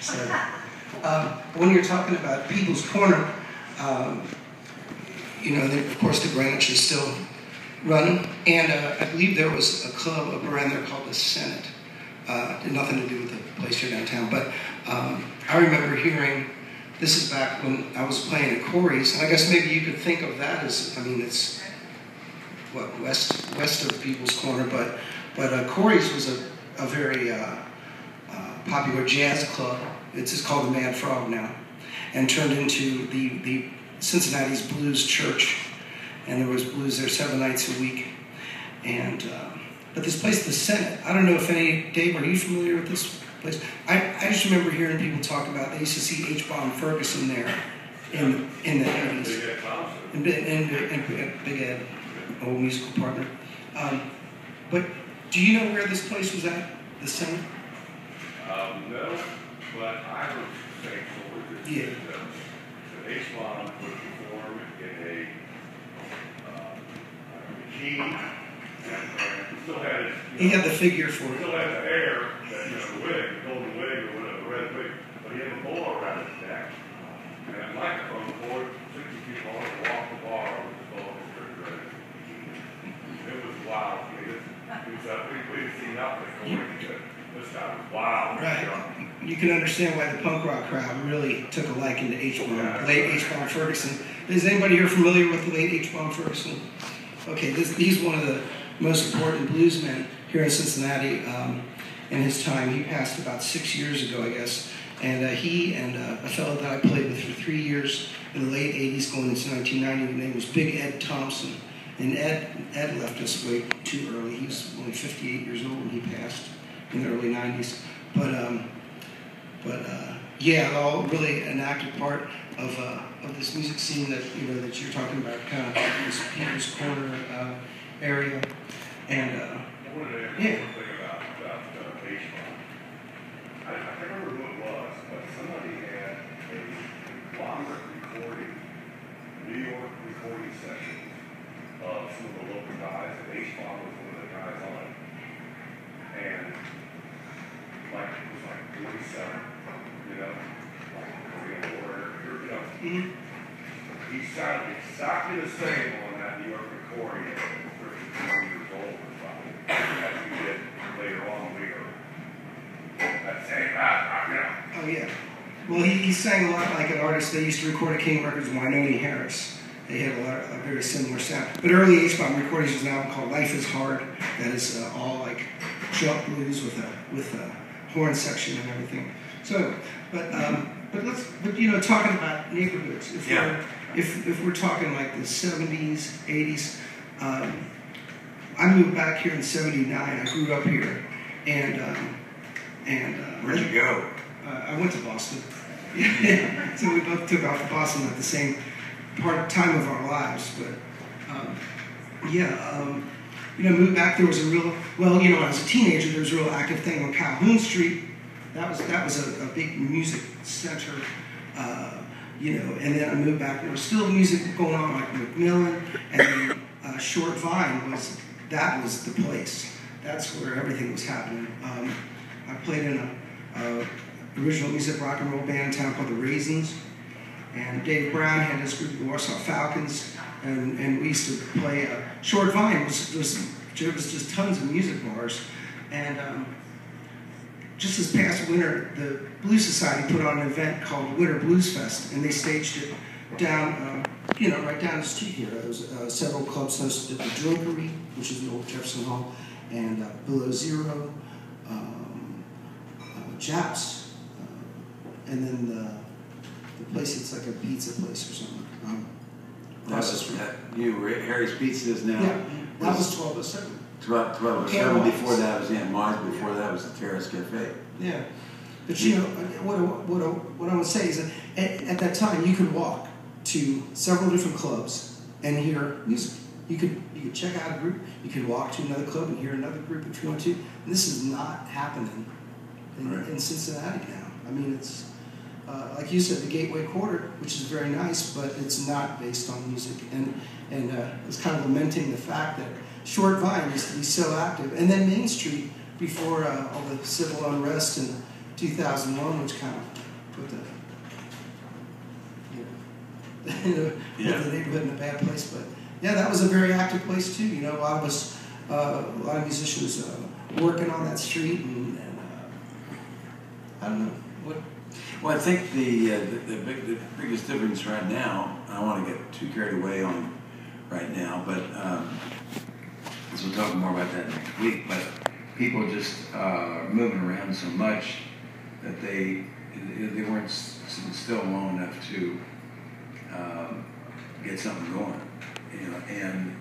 So, when you're talking about People's Corner, of course the Greenwich is still running, and I believe there was a club up around there called the Senate. Had nothing to do with the place here downtown, but I remember hearing, this is back when I was playing at Corey's, and I guess maybe you could think of that as, it's west of People's Corner, but Corey's was a very popular jazz club. It's just called the Mad Frog now, and turned into the Cincinnati's Blues Church, and there was blues there 7 nights a week. And but this place, the Senate, I don't know if Dave, are you familiar with this place? I just remember hearing people talk about, they used to see H-Bomb Ferguson there in the 80s. And Big Ed, old musical partner. But do you know where this place was at, the Senate? No, but I was thankful that H-Bomb would perform in a key, and still had it. He had the figure for it. Still had the hair, the wig, the golden wig, or whatever, the red wig, but he had a bowl around his neck. And that microphone board, 60 feet long, to walk the bar with the bowl of his refrigerator. It was wild. We didn't see nothing going to this guy was wild. Right. You can understand why the punk rock crowd really took a liking to H-Bomb, late H-Bomb Ferguson. Is anybody here familiar with the late H-Bomb Ferguson? Okay, he's one of the most important bluesmen here in Cincinnati in his time. He passed about 6 years ago, I guess. And he and a fellow that I played with for 3 years in the late 80s going into 1990, his name was Big Ed Thompson. And Ed left us way too early. He was only 58 years old when he passed in the early 90s. But all really an active part of this music scene that that you're talking about, kind of this People's Corner area. And I wanted to ask one thing about H-Bomb. I can't remember who it was, but somebody had a conglomerate recording, New York recording sessions of some of the local guys, and H-Bomb was one of the guys on it. And it was like 47, Korean War, He sounded exactly the same on that New York recording at 32 years old or something, as he did later on later. That same Oh, yeah. Well, he sang a lot like an artist that used to record at King Records, Wynonie Harris. They had a very similar sound. But early H-Bomb recordings was an album called Life is Hard, that is all like jump blues with a horn section and everything. So, but talking about neighborhoods, if we're talking like the 70s, 80s, I moved back here in '79. I grew up here, and where'd you go? I went to Boston. So we both took off to Boston at the same time of our lives. But moved back. There was a real as a teenager, there was a real active thing on Calhoun Street. That was a big music center, and then I moved back. There was still music going on like Macmillan, and then Short Vine was the place. That's where everything was happening. I played in a original music rock and roll band in town called the Raisins, and Dave Brown had his group, the Warsaw Falcons, and we used to play. Short Vine was just tons of music bars, and just this past winter, the Blues Society put on an event called Winter Blues Fest, and they staged it down, right down the street here. There was several clubs hosted: the Drinkery, which is the old Jefferson Hall, and Below Zero, Japs, and then the place that's like a pizza place or something. Harry's Pizza is now. Yeah, that was 1207. 1207. Before that was Aunt Marge. Before that was the Terrace Cafe. Yeah, but what I would say is that at that time you could walk to several different clubs and hear music. You could check out a group. You could walk to another club and hear another group if you want to. And this is not happening in Cincinnati now. I mean, it's like you said, the Gateway Quarter, which is very nice, but it's not based on music. And it's kind of lamenting the fact that Short Vine used to be so active, and then Main Street before all the civil unrest and 2001, which kind of put the put the neighborhood in a bad place. But yeah, that was a very active place too. A lot of us, a lot of musicians working on that street, and I don't know what. Well, I think the biggest difference right now, I don't want to get too carried away on right now, but so we'll talk more about that next week. But people just are moving around so much that they weren't still long enough to get something going, and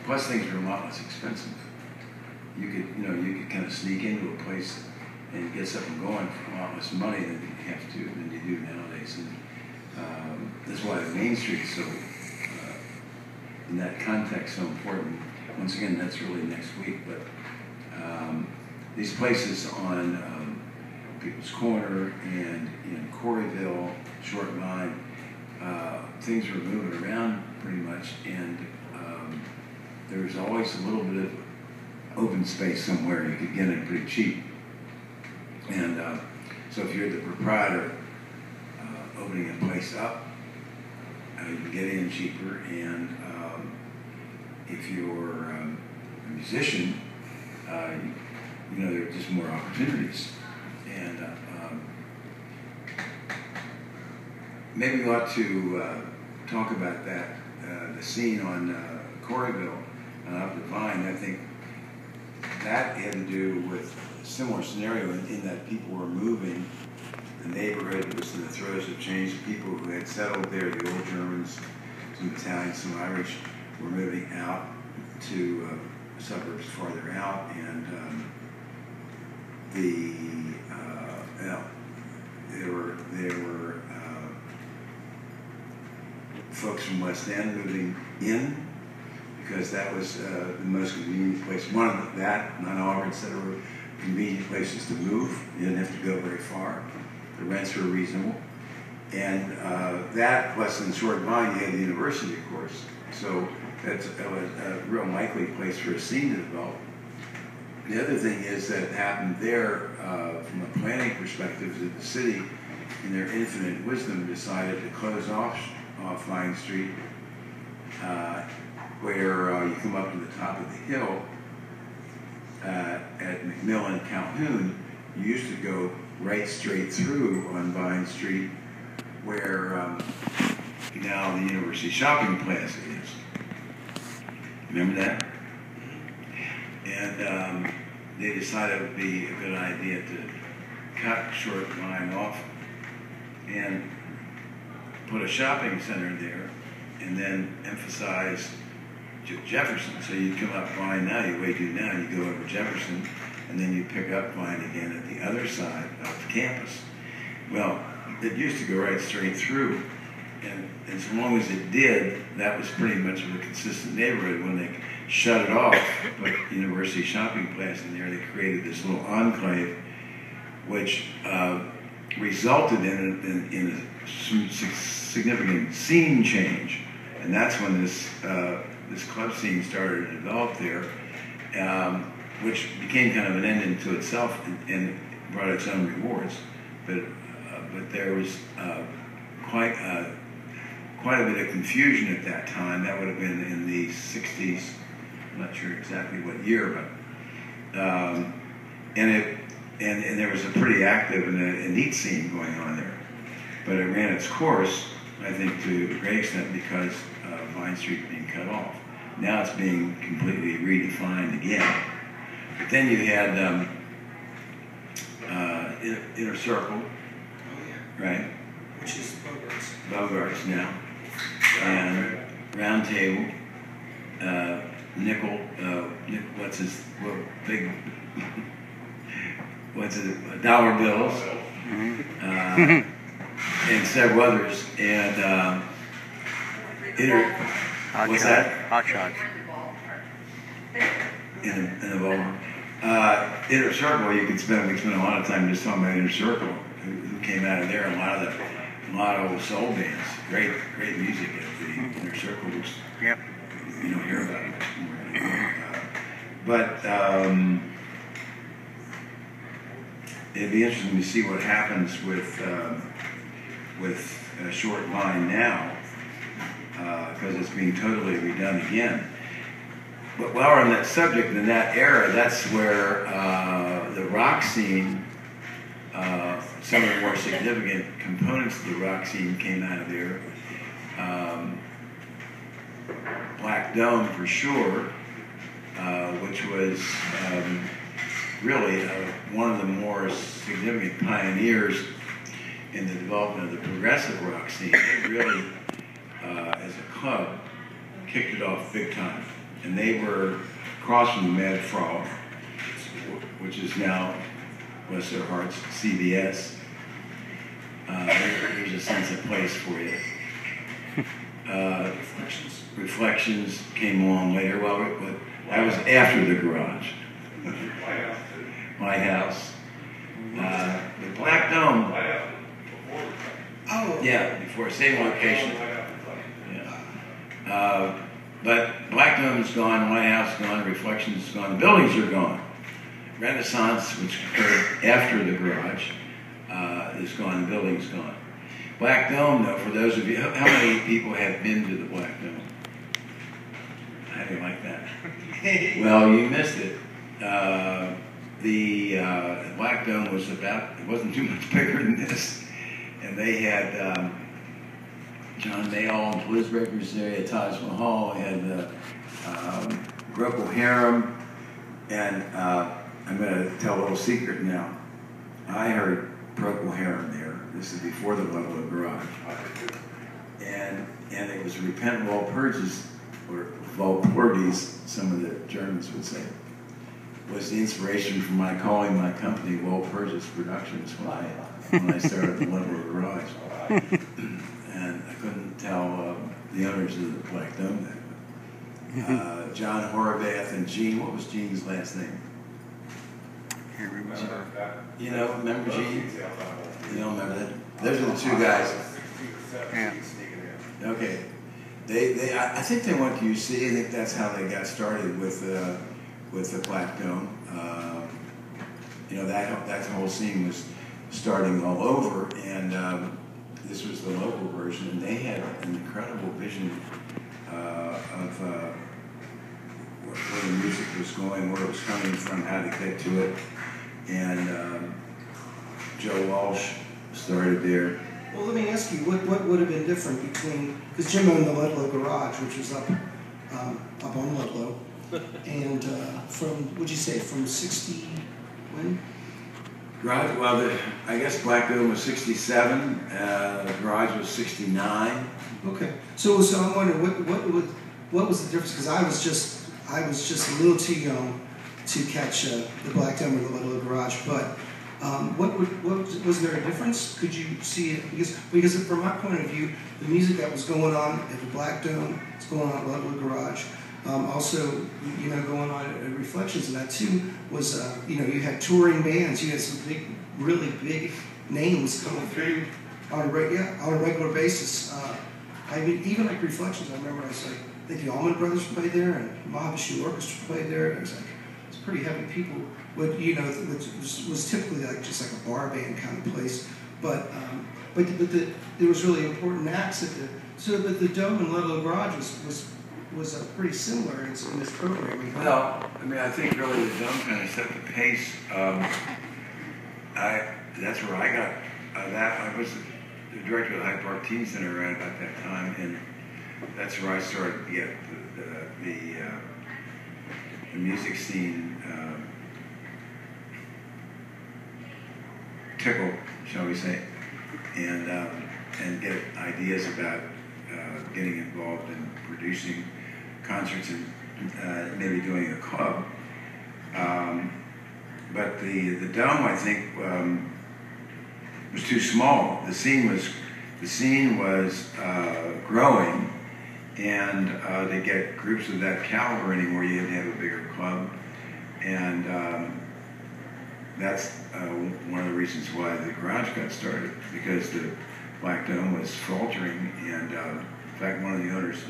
plus things are a lot less expensive. You could kind of sneak into a place and get something going for a lot less money than you do nowadays, and that's why the Main Street is so, in that context, so important. Once again, that's really next week, but these places on People's Corner and in Coreyville, Short Line, things were moving around pretty much, and there was always a little bit of open space somewhere you could get it pretty cheap. And so if you're the proprietor opening a place up, you can get in cheaper, and if you're a musician, there are just more opportunities. And maybe we ought to talk about that, the scene on Coreyville up the Vine. I think that had to do with a similar scenario in that people were moving. The neighborhood was in the throes of change. The people who had settled there, the old Germans, some Italians, some Irish, were moving out to suburbs farther out, and there were folks from West End moving in because that was the most convenient place. One of that, not Auburn, said there were convenient places to move. You didn't have to go very far. The rents were reasonable. And that, plus in Short Line, you had the university, of course. So that was a real likely place for a scene to develop. The other thing is that it happened there from a planning perspective is that the city, in their infinite wisdom, decided to close off Vine Street, where you come up to the top of the hill at McMillan, Calhoun. You used to go right straight through on Vine Street, where now the University Shopping Plaza is. Remember that? And they decided it would be a good idea to cut Short Line off and put a shopping center there, and then emphasize Jefferson. So you'd come up Vine now, you wait you now, you go over Jefferson, and then you pick up Vine again at the other side of campus. Well, it used to go right straight through, and as long as it did, that was pretty much of a consistent neighborhood. When they shut it off, put University Shopping Plaza in there, they created this little enclave, which resulted in a significant scene change, and that's when this club scene started to develop there, which became kind of an end into itself and brought its own rewards. But there was quite a bit of confusion at that time. That would have been in the 60s. I'm not sure exactly what year, but and there was a pretty active and a neat scene going on there. But it ran its course, I think, to a great extent because Vine Street being cut off. Now it's being completely redefined again. But then you had Inner Circle, right? Which is Bogart's now, and Round Table, Nickel, what's his big, dollar bills, and several others, and what's that? Hot shots. In the ballroom. Inner Circle, we spend a lot of time just talking about Inner Circle, who came out of there. A lot of old soul bands, great music at the Inner Circle, which you don't hear about much more anymore. it'd be interesting to see what happens with Short Line now, because it's being totally redone again. But while we're on that subject, in that era, that's where the rock scene, some of the more significant components of the rock scene came out of there. Black Dome, for sure, which was really one of the more significant pioneers in the development of the progressive rock scene. They really, as a club, kicked it off big time. And they were across from the Mad Frog, which is now, bless their hearts, CBS. There's a sense of place for you. Reflections came along later. Well, that was after the Garage. Lighthouse. The Black Dome. Oh. Yeah, before, same location. Yeah. But Black Dome's gone, Lighthouse is gone, Reflections is gone, the buildings are gone. Renaissance, which occurred after the Garage, is gone, the building's gone. Black Dome, though, for those of you, how many people have been to the Black Dome? How do you like that? Well, you missed it. The Black Dome was it wasn't too much bigger than this. And they had John Mayall and Blues Breakers there, they had Taj Mahal, they had Procol Harum, and I'm going to tell a little secret now. I heard Procol Harum there. This is before the Ludlow Garage. And it was Repent Walpurgis, or Walpurgis, some of the Germans would say, was the inspiration for my calling my company Walpurgis Productions when I started the Ludlow Garage. And I couldn't tell the owners of the Black Dome that. John Horvath and Gene, what was Gene's last name? Can't remember. You know, remember Gene? You don't remember that? Those are the two guys. Yeah. Okay. I think they went to UC. I think that's how they got started with the Black Dome. You know, that whole scene was starting all over, and this was the local version, and they had an incredible vision of where the music was going, where it was coming from, how to get to it. And Joe Walsh started there. Well, let me ask you, what would have been different between, because Jim owned the Ludlow Garage, which was up on Ludlow, and from, what'd you say, from 60, when? Garage, well, I guess Black Dome was 67, Garage was 69. Okay, so I'm wondering, what was the difference? Because I was just a little too young to catch the Black Dome or the Ludlow Garage, but was there a difference? Could you see it? Because from my point of view, the music that was going on at the Black Dome, it's going on at Ludlow Garage. Also, you know, going on at Reflections, and that too was, you know, you had touring bands. You had some really big names coming through on a regular basis. I mean, even like Reflections, I remember I think the Allman Brothers played there, and Mahavishnu Orchestra played there. And it was like, it's pretty heavy people. What, you know, was typically just like a bar band kind of place, but there was really important acts at but the Dome and Ludlow Garage was pretty similar in this programming. Well, I mean, I think really the Dome kind of set the pace. That's where I got that. I was the director of the Hyde Park Teen Center around about that time, and that's where I started to get the music scene tickle, shall we say, and get ideas about getting involved in producing concerts and maybe doing a club. But the Dome, I think, was too small. The scene was growing, and to get groups of that caliber anymore, you had to have a bigger club, and that's one of the reasons why the Garage got started, because the Black Dome was faltering, and in fact, one of the owners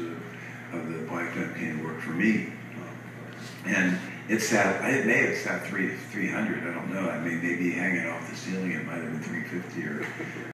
of the Black Dome came to work for me, and It sat. It may have sat 300. I don't know. I mean, maybe hanging off the ceiling, it might have been 350 or